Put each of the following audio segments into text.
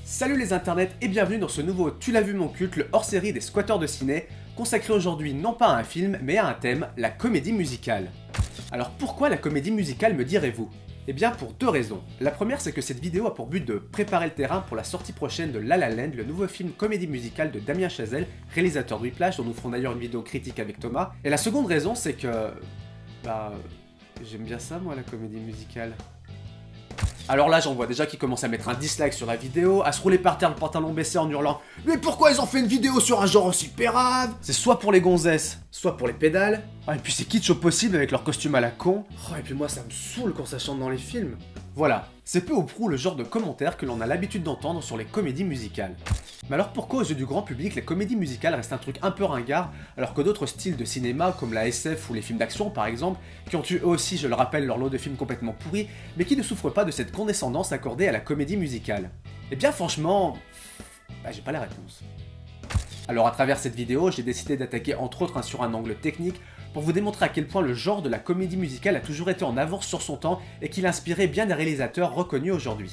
Salut les internets et bienvenue dans ce nouveau Tu l'as vu mon culte, le hors-série des squatteurs de ciné, consacré aujourd'hui non pas à un film, mais à un thème, la comédie musicale. Alors pourquoi la comédie musicale me direz-vous? Eh bien pour deux raisons. La première c'est que cette vidéo a pour but de préparer le terrain pour la sortie prochaine de La La Land, le nouveau film comédie musicale de Damien Chazelle, réalisateur de Whiplash, dont nous ferons d'ailleurs une vidéo critique avec Thomas. Et la seconde raison c'est que... j'aime bien ça moi la comédie musicale. Alors là, j'en vois déjà qui commencent à mettre un dislike sur la vidéo, à se rouler par terre le pantalon baissé en hurlant « Mais pourquoi ils ont fait une vidéo sur un genre aussi pérave ?» C'est soit pour les gonzesses, soit pour les pédales. Ah, et puis c'est kitsch au possible avec leur costume à la con. Oh, et puis moi, ça me saoule quand ça chante dans les films. Voilà, c'est peu ou prou le genre de commentaires que l'on a l'habitude d'entendre sur les comédies musicales. Mais alors pourquoi aux yeux du grand public les comédies musicales restent un truc un peu ringard alors que d'autres styles de cinéma comme la SF ou les films d'action par exemple, qui ont eu eux aussi je le rappelle leur lot de films complètement pourris, mais qui ne souffrent pas de cette condescendance accordée à la comédie musicale? Eh bien franchement, j'ai pas la réponse. Alors à travers cette vidéo, j'ai décidé d'attaquer entre autres sur un angle technique pour vous démontrer à quel point le genre de la comédie musicale a toujours été en avance sur son temps et qu'il a inspiré bien des réalisateurs reconnus aujourd'hui.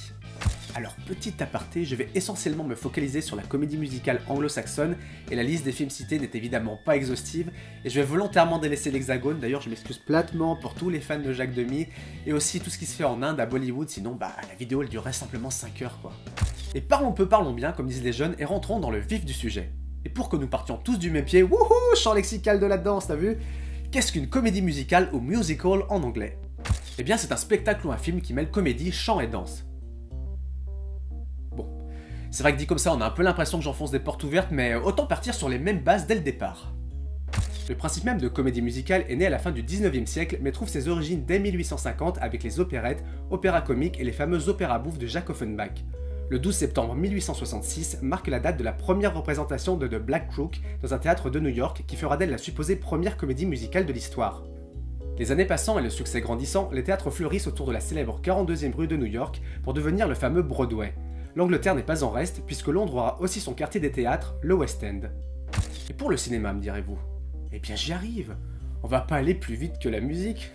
Alors petit aparté, je vais essentiellement me focaliser sur la comédie musicale anglo-saxonne et la liste des films cités n'est évidemment pas exhaustive et je vais volontairement délaisser l'hexagone, d'ailleurs je m'excuse platement pour tous les fans de Jacques Demy et aussi tout ce qui se fait en Inde à Bollywood, sinon la vidéo elle durerait simplement 5 heures quoi. Et parlons peu, parlons bien comme disent les jeunes et rentrons dans le vif du sujet. Et pour que nous partions tous du même pied, wouhou, champ lexical de la danse, t'as vu? Qu'est-ce qu'une comédie musicale ou musical en anglais? Eh bien c'est un spectacle ou un film qui mêle comédie, chant et danse. Bon, c'est vrai que dit comme ça on a un peu l'impression que j'enfonce des portes ouvertes, mais autant partir sur les mêmes bases dès le départ. Le principe même de comédie musicale est né à la fin du 19e siècle, mais trouve ses origines dès 1850 avec les opérettes, opéras comiques et les fameux opéras bouffes de Jacques Offenbach. Le 12 septembre 1866 marque la date de la première représentation de The Black Crook dans un théâtre de New York qui fera d'elle la supposée première comédie musicale de l'histoire. Les années passant et le succès grandissant, les théâtres fleurissent autour de la célèbre 42e rue de New York pour devenir le fameux Broadway. L'Angleterre n'est pas en reste puisque Londres aura aussi son quartier des théâtres, le West End. Et pour le cinéma, me direz-vous? Eh bien j'y arrive. On va pas aller plus vite que la musique.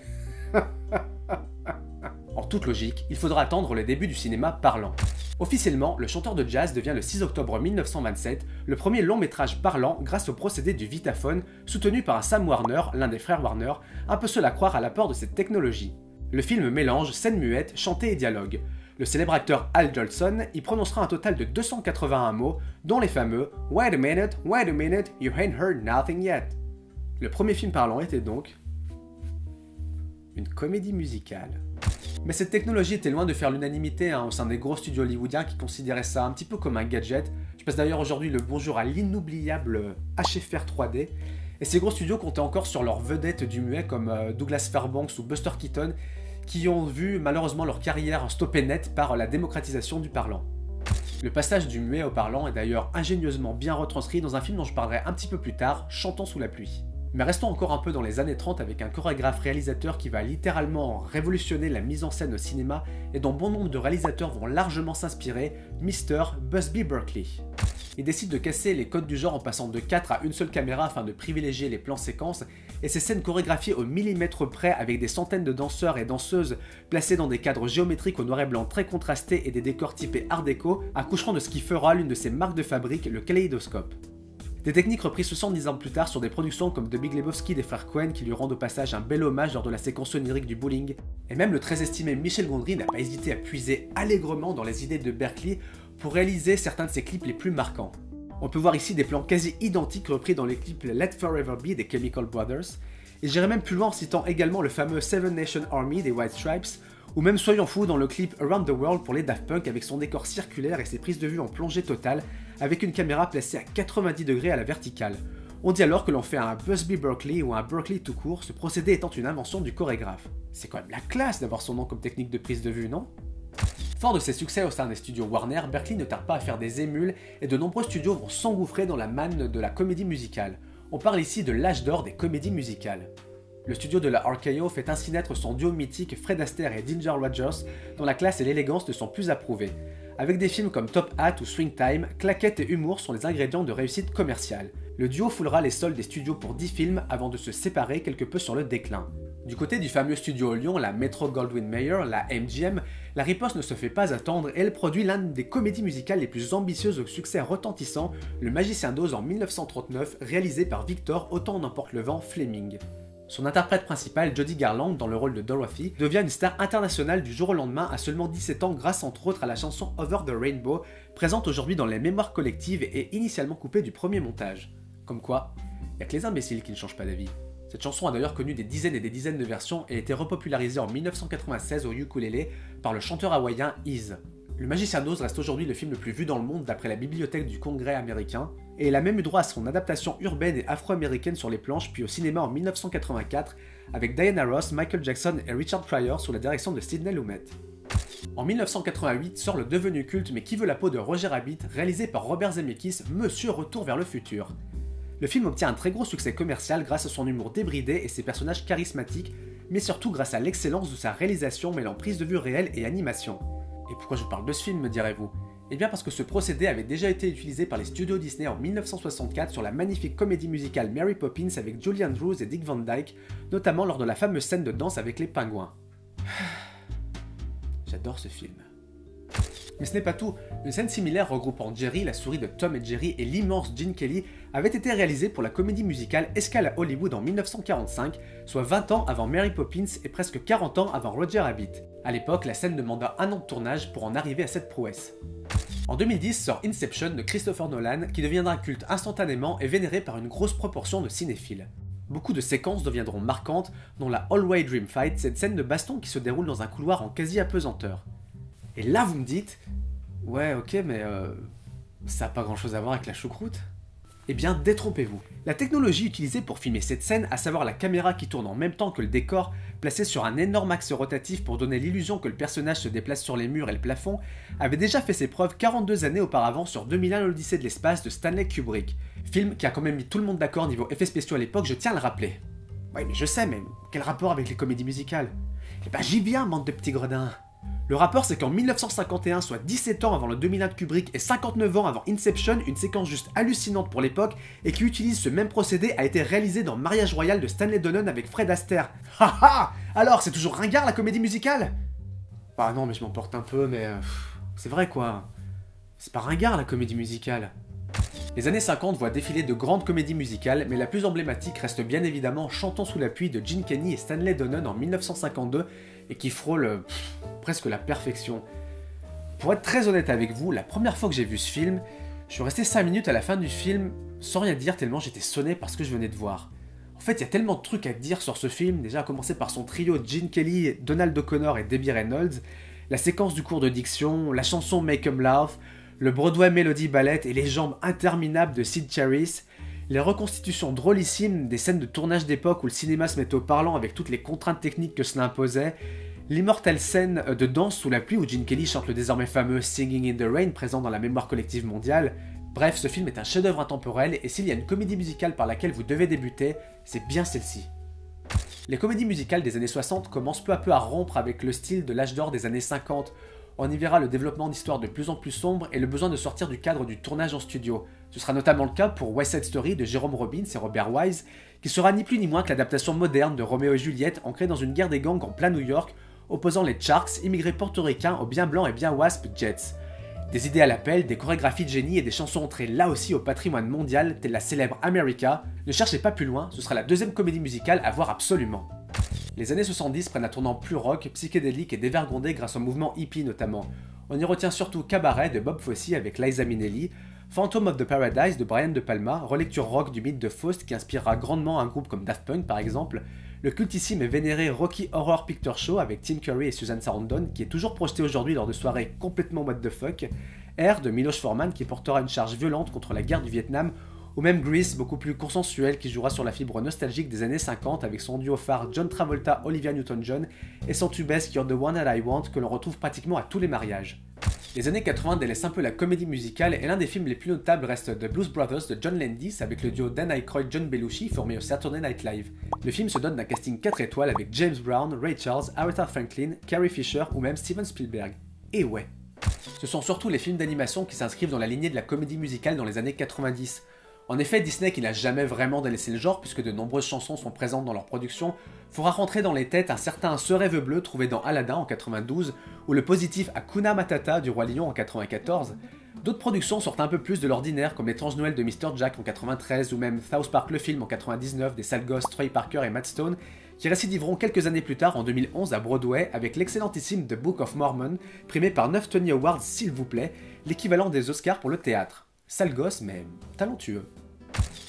En toute logique, il faudra attendre le début du cinéma parlant. Officiellement, Le chanteur de jazz devient le 6 octobre 1927 le premier long métrage parlant grâce au procédé du Vitaphone, soutenu par un Sam Warner, l'un des frères Warner, un peu seul à croire à l'apport de cette technologie. Le film mélange scène muette, chantée et dialogue. Le célèbre acteur Al Jolson y prononcera un total de 281 mots, dont les fameux « wait a minute, you ain't heard nothing yet ». Le premier film parlant était donc une comédie musicale. Mais cette technologie était loin de faire l'unanimité au sein des gros studios hollywoodiens qui considéraient ça un petit peu comme un gadget. Je passe d'ailleurs aujourd'hui le bonjour à l'inoubliable HFR 3D. Et ces gros studios comptaient encore sur leurs vedettes du muet comme Douglas Fairbanks ou Buster Keaton, qui ont vu malheureusement leur carrière stoppée net par la démocratisation du parlant. Le passage du muet au parlant est d'ailleurs ingénieusement bien retranscrit dans un film dont je parlerai un petit peu plus tard, Chantons sous la pluie. Mais restons encore un peu dans les années 30 avec un chorégraphe-réalisateur qui va littéralement révolutionner la mise en scène au cinéma et dont bon nombre de réalisateurs vont largement s'inspirer, Mr. Busby Berkeley. Il décide de casser les codes du genre en passant de 4 à une seule caméra afin de privilégier les plans séquences, et ces scènes chorégraphiées au millimètre près avec des centaines de danseurs et danseuses placés dans des cadres géométriques au noir et blanc très contrastés et des décors typés art déco accoucheront de ce qui fera l'une de ses marques de fabrique, le kaléidoscope. Des techniques reprises 70 ans plus tard sur des productions comme The Big Lebowski des frères Coen qui lui rendent au passage un bel hommage lors de la séquence onirique du bowling, et même le très estimé Michel Gondry n'a pas hésité à puiser allègrement dans les idées de Berkeley pour réaliser certains de ses clips les plus marquants. On peut voir ici des plans quasi identiques repris dans les clips Let Forever Be des Chemical Brothers, et j'irai même plus loin en citant également le fameux Seven Nation Army des White Stripes, ou même soyons fous dans le clip Around the World pour les Daft Punk avec son décor circulaire et ses prises de vue en plongée totale, avec une caméra placée à 90 degrés à la verticale. On dit alors que l'on fait un Busby Berkeley ou un Berkeley tout court, ce procédé étant une invention du chorégraphe. C'est quand même la classe d'avoir son nom comme technique de prise de vue, non? Fort de ses succès au sein des studios Warner, Berkeley ne tarde pas à faire des émules et de nombreux studios vont s'engouffrer dans la manne de la comédie musicale. On parle ici de l'âge d'or des comédies musicales. Le studio de la RKO fait ainsi naître son duo mythique Fred Astaire et Ginger Rogers, dont la classe et l'élégance ne sont plus approuvées. Avec des films comme Top Hat ou Swing Time, claquettes et humour sont les ingrédients de réussite commerciale. Le duo foulera les sols des studios pour 10 films avant de se séparer quelque peu sur le déclin. Du côté du fameux studio Lyon, la Metro-Goldwyn-Mayer, la MGM, la riposte ne se fait pas attendre et elle produit l'une des comédies musicales les plus ambitieuses au succès retentissant, Le Magicien d'Oz en 1939, réalisé par Victor Autant en emporte le vent Fleming. Son interprète principal, Judy Garland, dans le rôle de Dorothy, devient une star internationale du jour au lendemain à seulement 17 ans grâce entre autres à la chanson Over the Rainbow, présente aujourd'hui dans les mémoires collectives et initialement coupée du premier montage. Comme quoi, y a que les imbéciles qui ne changent pas d'avis. Cette chanson a d'ailleurs connu des dizaines et des dizaines de versions et a été repopularisée en 1996 au ukulélé par le chanteur hawaïen Iz. Le Magicien d'Oz reste aujourd'hui le film le plus vu dans le monde d'après la bibliothèque du Congrès américain, et il a même eu droit à son adaptation urbaine et afro-américaine sur les planches puis au cinéma en 1984 avec Diana Ross, Michael Jackson et Richard Pryor sous la direction de Sidney Lumet. En 1988 sort le devenu culte Mais qui veut la peau de Roger Rabbit, réalisé par Robert Zemeckis, Monsieur Retour vers le futur. Le film obtient un très gros succès commercial grâce à son humour débridé et ses personnages charismatiques, mais surtout grâce à l'excellence de sa réalisation mêlant prise de vue réelle et animation. Et pourquoi je vous parle de ce film, me direz-vous? Eh bien parce que ce procédé avait déjà été utilisé par les studios Disney en 1964 sur la magnifique comédie musicale Mary Poppins avec Julie Andrews et Dick Van Dyke, notamment lors de la fameuse scène de danse avec les pingouins. J'adore ce film. Mais ce n'est pas tout, une scène similaire regroupant Jerry, la souris de Tom et Jerry et l'immense Gene Kelly avait été réalisée pour la comédie musicale Escale à Hollywood en 1945, soit 20 ans avant Mary Poppins et presque 40 ans avant Roger Rabbit. À l'époque, la scène demanda un an de tournage pour en arriver à cette prouesse. En 2010 sort Inception de Christopher Nolan qui deviendra culte instantanément et vénéré par une grosse proportion de cinéphiles. Beaucoup de séquences deviendront marquantes, dont la Hallway Dream Fight, cette scène de baston qui se déroule dans un couloir en quasi-apesanteur. Et là vous me dites, ouais ok mais ça n'a pas grand chose à voir avec la choucroute. Eh bien détrompez-vous. La technologie utilisée pour filmer cette scène, à savoir la caméra qui tourne en même temps que le décor, placée sur un énorme axe rotatif pour donner l'illusion que le personnage se déplace sur les murs et le plafond, avait déjà fait ses preuves 42 années auparavant sur 2001 l'Odyssée de l'espace de Stanley Kubrick. Film qui a quand même mis tout le monde d'accord niveau effets spéciaux à l'époque, je tiens à le rappeler. Ouais mais je sais, mais quel rapport avec les comédies musicales? Eh ben j'y viens, bande de petits gredins. Le rapport c'est qu'en 1951, soit 17 ans avant le 2001 de Kubrick et 59 ans avant Inception, une séquence juste hallucinante pour l'époque et qui utilise ce même procédé a été réalisée dans Mariage Royal de Stanley Donen avec Fred Astaire. Haha. Alors c'est toujours ringard la comédie musicale? Bah non mais je m'emporte un peu mais... c'est vrai quoi. C'est pas ringard la comédie musicale. Les années 50 voient défiler de grandes comédies musicales, mais la plus emblématique reste bien évidemment Chantons sous la pluie de Gene Kelly et Stanley Donen en 1952 et qui frôle presque la perfection. Pour être très honnête avec vous, la première fois que j'ai vu ce film, je suis resté 5 minutes à la fin du film sans rien dire tellement j'étais sonné par ce que je venais de voir. En fait, il y a tellement de trucs à dire sur ce film, déjà à commencer par son trio Gene Kelly, Donald O'Connor et Debbie Reynolds, la séquence du cours de diction, la chanson Make 'em Laugh, le Broadway Melody Ballet et les jambes interminables de Sid Charisse, les reconstitutions drôlissimes des scènes de tournage d'époque où le cinéma se met au parlant avec toutes les contraintes techniques que cela imposait, l'immortelle scène de danse sous la pluie où Gene Kelly chante le désormais fameux Singing in the Rain présent dans la mémoire collective mondiale. Bref, ce film est un chef-d'œuvre intemporel et s'il y a une comédie musicale par laquelle vous devez débuter, c'est bien celle-ci. Les comédies musicales des années 60 commencent peu à peu à rompre avec le style de l'âge d'or des années 50. On y verra le développement d'histoires de plus en plus sombres et le besoin de sortir du cadre du tournage en studio. Ce sera notamment le cas pour West Side Story de Jerome Robbins et Robert Wise, qui sera ni plus ni moins que l'adaptation moderne de Roméo et Juliette ancrée dans une guerre des gangs en plein New York, opposant les Sharks, immigrés portoricains, aux bien blancs et bien wasp Jets. Des idées à l'appel, des chorégraphies de génie et des chansons entrées là aussi au patrimoine mondial, telle la célèbre America. Ne cherchez pas plus loin, ce sera la deuxième comédie musicale à voir absolument. Les années 70 prennent un tournant plus rock, psychédélique et dévergondé grâce au mouvement hippie notamment. On y retient surtout Cabaret de Bob Fosse avec Liza Minnelli, Phantom of the Paradise de Brian De Palma, relecture rock du mythe de Faust qui inspirera grandement un groupe comme Daft Punk par exemple, le cultissime et vénéré Rocky Horror Picture Show avec Tim Curry et Susan Sarandon qui est toujours projeté aujourd'hui lors de soirées complètement what the fuck, Air de Miloš Forman qui portera une charge violente contre la guerre du Vietnam, ou même Grease, beaucoup plus consensuel, qui jouera sur la fibre nostalgique des années 50 avec son duo phare John Travolta-Olivia Newton-John et son tubesque You're the One That I Want que l'on retrouve pratiquement à tous les mariages. Les années 80 délaissent un peu la comédie musicale et l'un des films les plus notables reste The Blues Brothers de John Landis avec le duo Dan Aykroyd-John Belushi formé au Saturday Night Live. Le film se donne d'un casting 4 étoiles avec James Brown, Ray Charles, Aretha Franklin, Carrie Fisher ou même Steven Spielberg. Et ouais. Ce sont surtout les films d'animation qui s'inscrivent dans la lignée de la comédie musicale dans les années 90. En effet, Disney, qui n'a jamais vraiment délaissé le genre, puisque de nombreuses chansons sont présentes dans leur production, fera rentrer dans les têtes un certain Ce rêve bleu trouvé dans Aladdin en 92, ou le positif Hakuna Matata du Roi Lion en 94. D'autres productions sortent un peu plus de l'ordinaire, comme L'étrange Noël de Mr. Jack en 93, ou même South Park le film en 99 des sales gosses Trey Parker et Matt Stone, qui récidiveront quelques années plus tard en 2011 à Broadway avec l'excellentissime The Book of Mormon, primé par 9 Tony Awards s'il vous plaît, l'équivalent des Oscars pour le théâtre. Sale gosse, mais talentueux.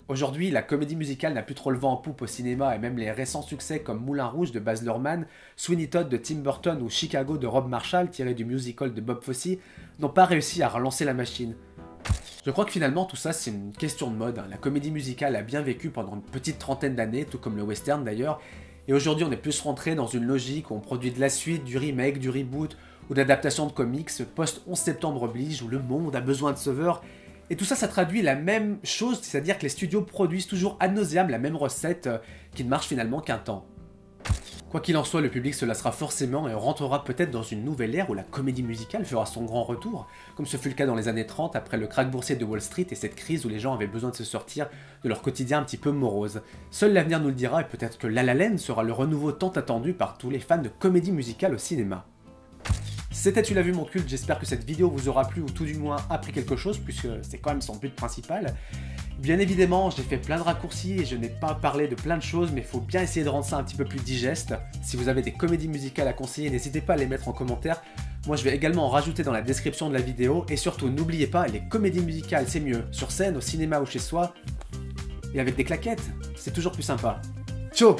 Aujourd'hui, la comédie musicale n'a plus trop le vent en poupe au cinéma et même les récents succès comme Moulin Rouge de Baz Luhrmann, Sweeney Todd de Tim Burton ou Chicago de Rob Marshall tiré du musical de Bob Fosse n'ont pas réussi à relancer la machine. Je crois que finalement tout ça c'est une question de mode, La comédie musicale a bien vécu pendant une petite trentaine d'années, tout comme le western d'ailleurs, et aujourd'hui on est plus rentré dans une logique où on produit de la suite, du remake, du reboot ou d'adaptation de comics post-11 septembre oblige où le monde a besoin de sauveurs. Et tout ça, ça traduit la même chose, c'est-à-dire que les studios produisent toujours ad nauseam la même recette qui ne marche finalement qu'un temps. Quoi qu'il en soit, le public se lassera forcément et on rentrera peut-être dans une nouvelle ère où la comédie musicale fera son grand retour, comme ce fut le cas dans les années 30 après le krach boursier de Wall Street et cette crise où les gens avaient besoin de se sortir de leur quotidien un petit peu morose. Seul l'avenir nous le dira et peut-être que La La Land sera le renouveau tant attendu par tous les fans de comédie musicale au cinéma. C'était Tu l'as vu mon culte, j'espère que cette vidéo vous aura plu ou tout du moins appris quelque chose puisque c'est quand même son but principal. Bien évidemment, j'ai fait plein de raccourcis et je n'ai pas parlé de plein de choses mais il faut bien essayer de rendre ça un petit peu plus digeste. Si vous avez des comédies musicales à conseiller, n'hésitez pas à les mettre en commentaire. Moi je vais également en rajouter dans la description de la vidéo et surtout n'oubliez pas, les comédies musicales c'est mieux sur scène, au cinéma ou chez soi et avec des claquettes, c'est toujours plus sympa. Ciao!